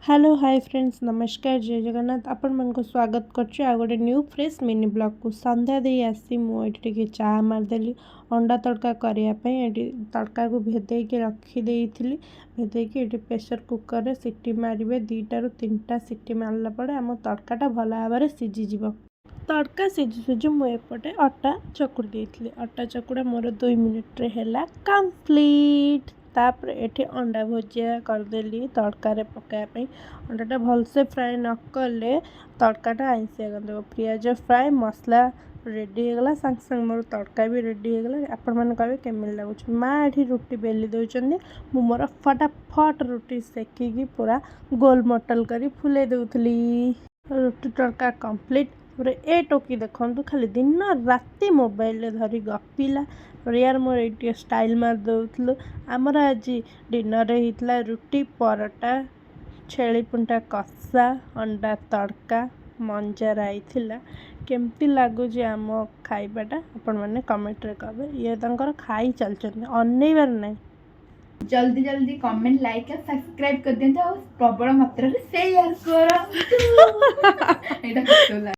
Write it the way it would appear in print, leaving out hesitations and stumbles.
hello hi friends नमस्कार जय जगन्नाथ आपण मन को स्वागत करछु आ गोटे न्यू फ्रेश मिनी ब्लॉग को संध्या दे आसी मु एठी के चाह मारदेली अंडा तड़का करिया पई एठी तड़का को भेदे के रखी देइथिली भेदे के एठी प्रेशर कुकर रे सिटी मारिबे 2 ରୁ 3टा सिटी मारला पड़े हम तड़काटा भला भाबरे सिझी जीवो तड़का सिझु सिझु मु एपटे अटा चकुड़ देइथिली अटा चकुड़ा मोर 2 मिनिट रे हैला कंप्लीट तापर एठी अंडा भुजिया करदेली तड़का रे पकाया अंडाटा भलसे फ्राए न कले तड़काटा आइंसिया गंधब पियाज फ्राए मसला रेडी होगला सांग सांग मोर तड़का भी रेडी होगला आपण मैंने कहे केमिल लगुच माँ एठी रुटी बेली दौरान मु मोर फटाफट रुटी सेकिकी पूरा गोल मटल करी फुले दउथली रुटी तड़का कंप्लीट ए टोकी देखु खाली दिन राति मोबाइल धरी गपिला यार मोर ये स्टाइल मार दउथलु आमर आज डिनर होता रुटी परोटा छेली पुंटा कषा अंडा तड़का मंजा राई केमती लगुच आम खाइबाटा आपण मैंने कमेंट रे कहे ये तंकर खाई चलचंदी अनैबार नहीं जल्दी जल्दी कमेंट लाइक और सब्सक्राइब कर दियंतु और प्रबल मात्रा रे शेयर करो एटा